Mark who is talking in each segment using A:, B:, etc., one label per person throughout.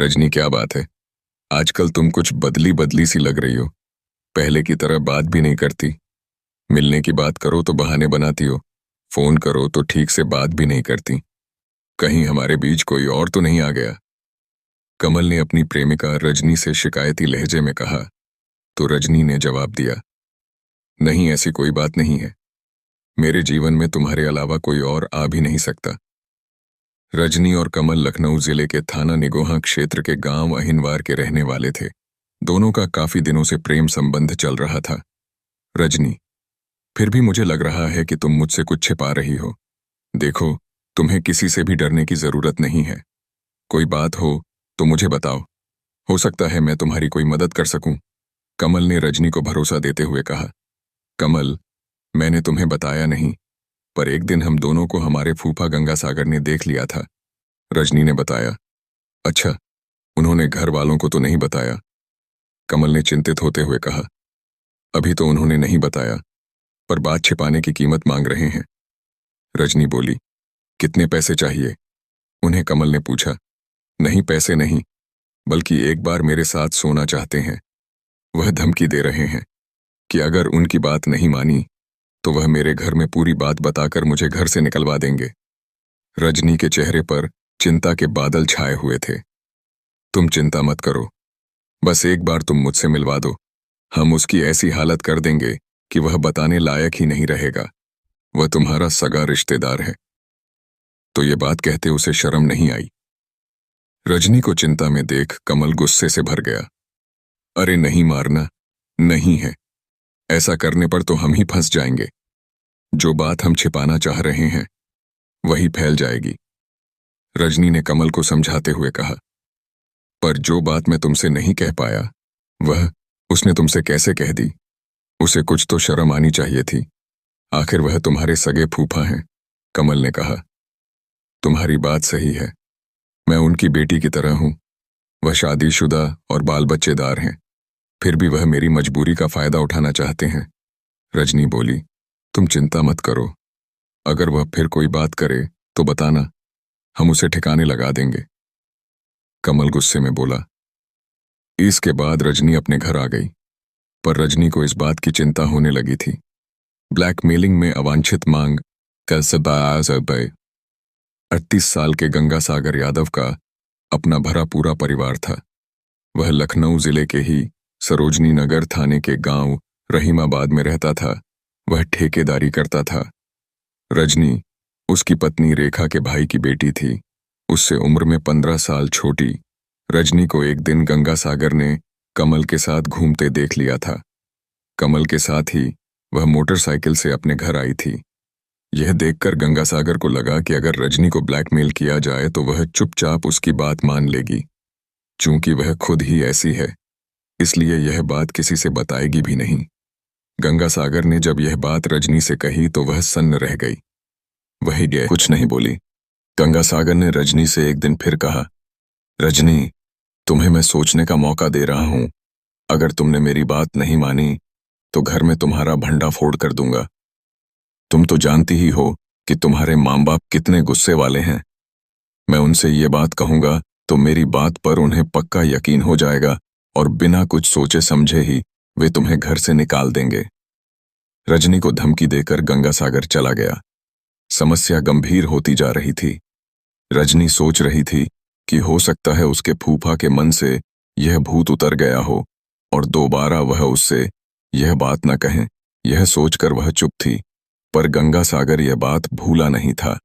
A: रजनी, क्या बात है? आजकल तुम कुछ बदली बदली सी लग रही हो। पहले की तरह बात भी नहीं करती। मिलने की बात करो तो बहाने बनाती हो। फोन करो तो ठीक से बात भी नहीं करती। कहीं हमारे बीच कोई और तो नहीं आ गया? कमल ने अपनी प्रेमिका रजनी से शिकायती लहजे में कहा। तो रजनी ने जवाब दिया, नहीं, ऐसी कोई बात नहीं है। मेरे जीवन में तुम्हारे अलावा कोई और आ भी नहीं सकता। रजनी और कमल लखनऊ जिले के थाना निगोहा क्षेत्र के गांव अहिनवार के रहने वाले थे। दोनों का काफी दिनों से प्रेम संबंध चल रहा था। रजनी, फिर भी मुझे लग रहा है कि तुम मुझसे कुछ छिपा रही हो। देखो, तुम्हें किसी से भी डरने की जरूरत नहीं है। कोई बात हो तो मुझे बताओ। हो सकता है मैं तुम्हारी कोई मदद कर सकूं। कमल ने रजनी को भरोसा देते हुए कहा। कमल, मैंने तुम्हें बताया नहीं, पर एक दिन हम दोनों को हमारे फूफा गंगासागर ने देख लिया था। रजनी ने बताया। अच्छा, उन्होंने घर वालों को तो नहीं बताया? कमल ने चिंतित होते हुए कहा। अभी तो उन्होंने नहीं बताया, पर बात छिपाने की कीमत मांग रहे हैं। रजनी बोली। कितने पैसे चाहिए? उन्हें कमल ने पूछा। नहीं, पैसे नहीं, बल्कि एक बार मेरे साथ सोना चाहते हैं। वह धमकी दे रहे हैं कि अगर उनकी बात नहीं मानी तो वह मेरे घर में पूरी बात बताकर मुझे घर से निकलवा देंगे। रजनी के चेहरे पर चिंता के बादल छाए हुए थे। तुम चिंता मत करो, बस एक बार तुम मुझसे मिलवा दो। हम उसकी ऐसी हालत कर देंगे कि वह बताने लायक ही नहीं रहेगा। वह तुम्हारा सगा रिश्तेदार है। तो ये बात कहते उसे शर्म नहीं आई। रजनी को चिंता में देख कमल गुस्से से भर गया। अरे नहीं, मारना नहीं है। ऐसा करने पर तो हम ही फंस जाएंगे। जो बात हम छिपाना चाह रहे हैं वही फैल जाएगी। रजनी ने कमल को समझाते हुए कहा। पर जो बात मैं तुमसे नहीं कह पाया, वह उसने तुमसे कैसे कह दी? उसे कुछ तो शर्म आनी चाहिए थी। आखिर वह तुम्हारे सगे फूफा हैं। कमल ने कहा। तुम्हारी बात सही है। मैं उनकी बेटी की तरह हूं। वह शादीशुदा और बाल बच्चेदार हैं। फिर भी वह मेरी मजबूरी का फायदा उठाना चाहते हैं। रजनी बोली। तुम चिंता मत करो। अगर वह फिर कोई बात करे तो बताना, हम उसे ठिकाने लगा देंगे। कमल गुस्से में बोला। इसके बाद रजनी अपने घर आ गई, पर रजनी को इस बात की चिंता होने लगी थी। ब्लैकमेलिंग में अवांछित मांग। कल से 38 साल के गंगासागर यादव का अपना भरा पूरा परिवार था। वह लखनऊ जिले के ही सरोजनी नगर थाने के गांव रहीमाबाद में रहता था। वह ठेकेदारी करता था। रजनी उसकी पत्नी रेखा के भाई की बेटी थी। उससे उम्र में 15 साल छोटी। रजनी को एक दिन गंगासागर ने कमल के साथ घूमते देख लिया था। कमल के साथ ही वह मोटरसाइकिल से अपने घर आई थी। यह देखकर गंगासागर को लगा कि अगर रजनी को ब्लैकमेल किया जाए तो वह चुपचाप उसकी बात मान लेगी। चूंकि वह खुद ही ऐसी है, इसलिए यह बात किसी से बताएगी भी नहीं। गंगासागर ने जब यह बात रजनी से कही तो वह सन्न रह गई। वही गए, कुछ नहीं बोली। गंगासागर ने रजनी से एक दिन फिर कहा। रजनी, तुम्हें मैं सोचने का मौका दे रहा हूं। अगर तुमने मेरी बात नहीं मानी तो घर में तुम्हारा भंडा फोड़ कर दूंगा। तुम तो जानती ही हो कि तुम्हारे माँ बाप कितने गुस्से वाले हैं। मैं उनसे ये बात कहूंगा तो मेरी बात पर उन्हें पक्का यकीन हो जाएगा और बिना कुछ सोचे समझे ही वे तुम्हें घर से निकाल देंगे। रजनी को धमकी देकर गंगासागर चला गया। समस्या गंभीर होती जा रही थी। रजनी सोच रही थी कि हो सकता है उसके फूफा के मन से यह भूत उतर गया हो और दोबारा वह उससे यह बात न कहें। यह सोचकर वह चुप थी, पर गंगासागर यह बात भूला नहीं था।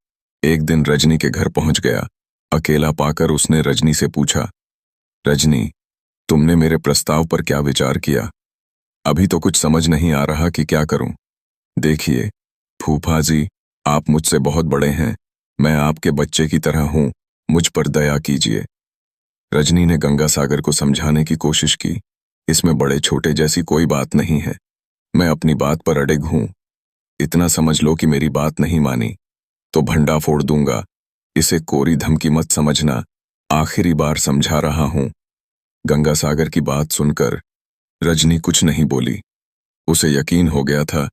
A: एक दिन रजनी के घर पहुंच गया। अकेला पाकर उसने रजनी से पूछा, रजनी, तुमने मेरे प्रस्ताव पर क्या विचार किया? अभी तो कुछ समझ नहीं आ रहा कि क्या करूं। देखिए फूफा जी, आप मुझसे बहुत बड़े हैं। मैं आपके बच्चे की तरह हूं। मुझ पर दया कीजिए। रजनी ने गंगासागर को समझाने की कोशिश की। इसमें बड़े छोटे जैसी कोई बात नहीं है। मैं अपनी बात पर अडिग हूं। इतना समझ लो कि मेरी बात नहीं मानी तो भंडा फोड़ दूंगा। इसे कोरी धमकी मत समझना। आखिरी बार समझा रहा हूं। गंगासागर की बात सुनकर रजनी कुछ नहीं बोली। उसे यकीन हो गया था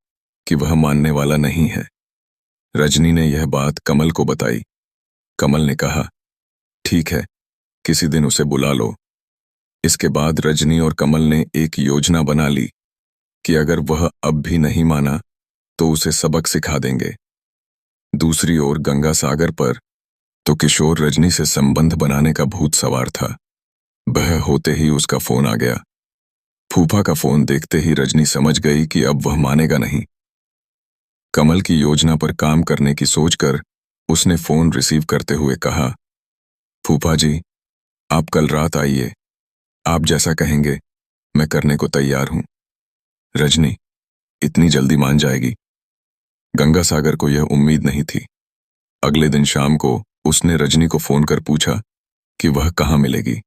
A: कि वह मानने वाला नहीं है। रजनी ने यह बात कमल को बताई। कमल ने कहा, ठीक है, किसी दिन उसे बुला लो। इसके बाद रजनी और कमल ने एक योजना बना ली कि अगर वह अब भी नहीं माना तो उसे सबक सिखा देंगे। दूसरी ओर गंगा सागर पर तो किशोर रजनी से संबंध बनाने का भूत सवार था। वह होते ही उसका फोन आ गया। फूफा का फोन देखते ही रजनी समझ गई कि अब वह मानेगा नहीं। कमल की योजना पर काम करने की सोचकर उसने फोन रिसीव करते हुए कहा, फूफा जी, आप कल रात आइए। आप जैसा कहेंगे मैं करने को तैयार हूं। रजनी इतनी जल्दी मान जाएगी? गंगा सागर को यह उम्मीद नहीं थी। अगले दिन शाम को उसने रजनी को फोन कर पूछा कि वह कहाँ मिलेगी।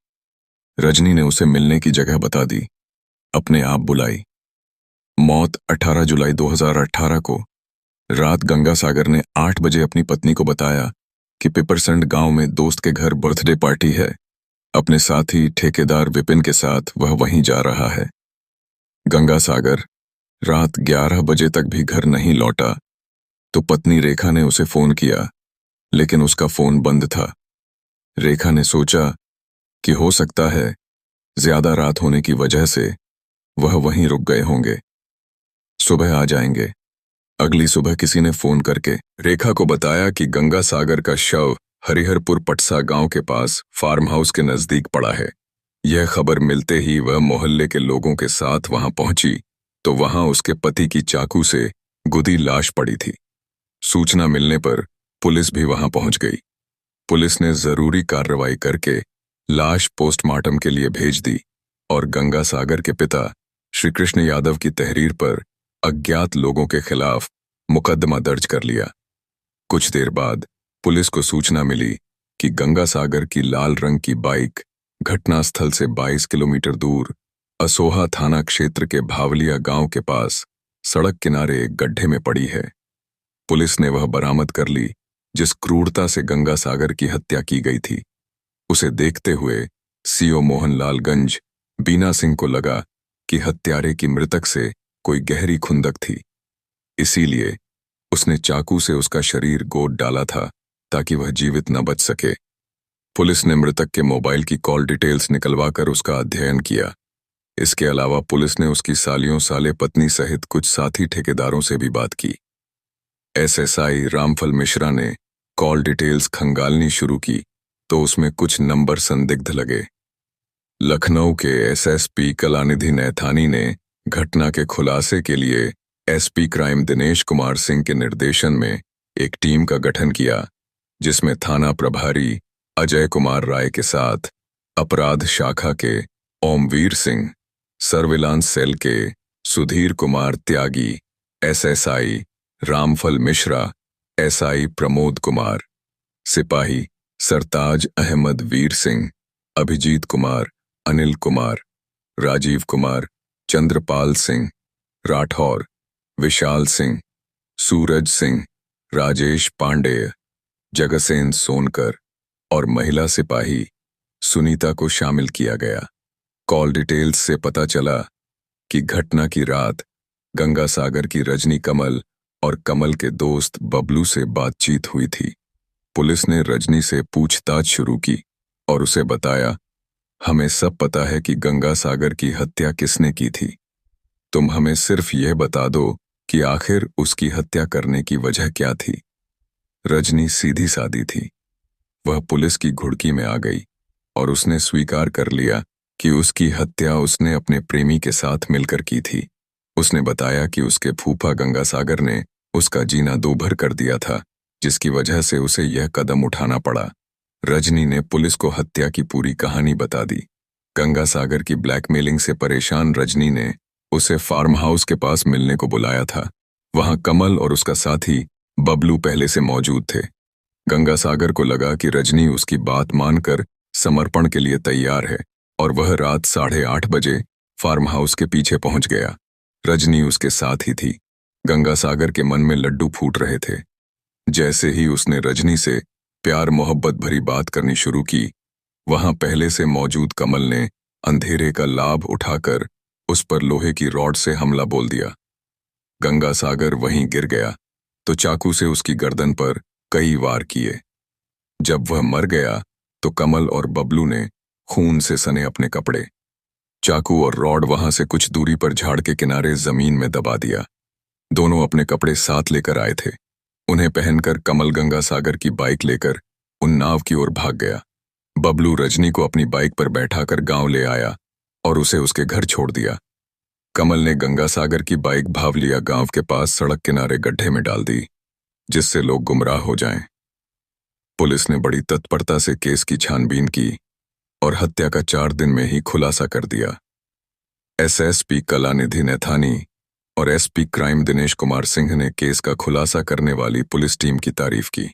A: रजनी ने उसे मिलने की जगह बता दी, अपने आप बुलाई। मौत 18 जुलाई 2018 को रात गंगा सागर ने 8 बजे अपनी पत्नी को बताया कि पिपरसंड गांव में दोस्त के घर बर्थडे पार्टी है। अपने साथी ठेकेदार विपिन के साथ वह वहीं जा रहा है। गंगा सागर रात 11 बजे तक भी घर नहीं लौटा तो पत्नी रेखा ने उसे फोन किया, लेकिन उसका फोन बंद था। रेखा ने सोचा कि हो सकता है ज्यादा रात होने की वजह से वह वहीं रुक गए होंगे, सुबह आ जाएंगे। अगली सुबह किसी ने फोन करके रेखा को बताया कि गंगा सागर का शव हरिहरपुर पटसा गांव के पास फार्म हाउस के नजदीक पड़ा है। यह खबर मिलते ही वह मोहल्ले के लोगों के साथ वहां पहुंची तो वहां उसके पति की चाकू से गुदी लाश पड़ी थी। सूचना मिलने पर पुलिस भी वहां पहुंच गई। पुलिस ने जरूरी कार्रवाई करके लाश पोस्टमार्टम के लिए भेज दी और गंगा सागर के पिता श्री कृष्ण यादव की तहरीर पर अज्ञात लोगों के खिलाफ मुकदमा दर्ज कर लिया। कुछ देर बाद पुलिस को सूचना मिली कि गंगा सागर की लाल रंग की बाइक घटनास्थल से 22 किलोमीटर दूर असोहा थाना क्षेत्र के भावलिया गांव के पास सड़क किनारे एक गड्ढे में पड़ी है। पुलिस ने वह बरामद कर ली जिस क्रूरता से गंगा सागर की हत्या की गई थी। उसे देखते हुए सीओ मोहनलालगंज बीना सिंह को लगा कि हत्यारे की मृतक से कोई गहरी खुंदक थी, इसीलिए उसने चाकू से उसका शरीर गोद डाला था ताकि वह जीवित न बच सके। पुलिस ने मृतक के मोबाइल की कॉल डिटेल्स निकलवाकर उसका अध्ययन किया। इसके अलावा पुलिस ने उसकी सालियों साले पत्नी सहित कुछ साथी ठेकेदारों से भी बात की। एसएसआई रामफल मिश्रा ने कॉल डिटेल्स खंगालनी शुरू की तो उसमें कुछ नंबर संदिग्ध लगे। लखनऊ के एसएसपी कलानिधि नैथानी ने घटना के खुलासे के लिए एसपी क्राइम दिनेश कुमार सिंह के निर्देशन में एक टीम का गठन किया, जिसमें थाना प्रभारी अजय कुमार राय के साथ अपराध शाखा के ओमवीर सिंह, सर्विलांस सेल के सुधीर कुमार त्यागी, एसएसआई रामफल मिश्रा, एसआई प्रमोद कुमार, सिपाही सरताज अहमद वीर सिंह, अभिजीत कुमार, अनिल कुमार, राजीव कुमार, चंद्रपाल सिंह, राठौर, विशाल सिंह, सूरज सिंह, राजेश पांडेय, जगसेन सोनकर और महिला सिपाही सुनीता को शामिल किया गया। कॉल डिटेल्स से पता चला कि घटना की रात गंगा सागर की रजनी कमल और कमल के दोस्त बबलू से बातचीत हुई थी। पुलिस ने रजनी से पूछताछ शुरू की और उसे बताया, हमें सब पता है कि गंगा सागर की हत्या किसने की थी। तुम हमें सिर्फ यह बता दो कि आखिर उसकी हत्या करने की वजह क्या थी। रजनी सीधी सादी थी। वह पुलिस की घुड़की में आ गई और उसने स्वीकार कर लिया कि उसकी हत्या उसने अपने प्रेमी के साथ मिलकर की थी। उसने बताया कि उसके फूफा गंगा सागर ने उसका जीना दूभर कर दिया था, जिसकी वजह से उसे यह कदम उठाना पड़ा। रजनी ने पुलिस को हत्या की पूरी कहानी बता दी। गंगा सागर की ब्लैकमेलिंग से परेशान रजनी ने उसे फार्म हाउस के पास मिलने को बुलाया था। वहां कमल और उसका साथी बबलू पहले से मौजूद थे। गंगा सागर को लगा कि रजनी उसकी बात मानकर समर्पण के लिए तैयार है और वह रात 8:30 बजे फार्म हाउस के पीछे पहुंच गया। रजनी उसके साथ ही थी। गंगा सागर के मन में लड्डू फूट रहे थे। जैसे ही उसने रजनी से प्यार मोहब्बत भरी बात करनी शुरू की, वहां पहले से मौजूद कमल ने अंधेरे का लाभ उठाकर उस पर लोहे की रॉड से हमला बोल दिया। गंगा सागर वहीं गिर गया तो चाकू से उसकी गर्दन पर कई वार किए। जब वह मर गया तो कमल और बबलू ने खून से सने अपने कपड़े, चाकू और रॉड वहां से कुछ दूरी पर झाड़ के किनारे जमीन में दबा दिया। दोनों अपने कपड़े साथ लेकर आए थे। उन्हें पहनकर कमल गंगा सागर की बाइक लेकर उन नाव की ओर भाग गया। बबलू रजनी को अपनी बाइक पर बैठाकर गांव ले आया और उसे उसके घर छोड़ दिया। कमल ने गंगा सागर की बाइक भावलिया गांव के पास सड़क किनारे गड्ढे में डाल दी, जिससे लोग गुमराह हो जाएं। पुलिस ने बड़ी तत्परता से केस की छानबीन की और हत्या का 4 दिन में ही खुलासा कर दिया। एसएसपी कलानिधि नैथानी और एसपी क्राइम दिनेश कुमार सिंह ने केस का खुलासा करने वाली पुलिस टीम की तारीफ की।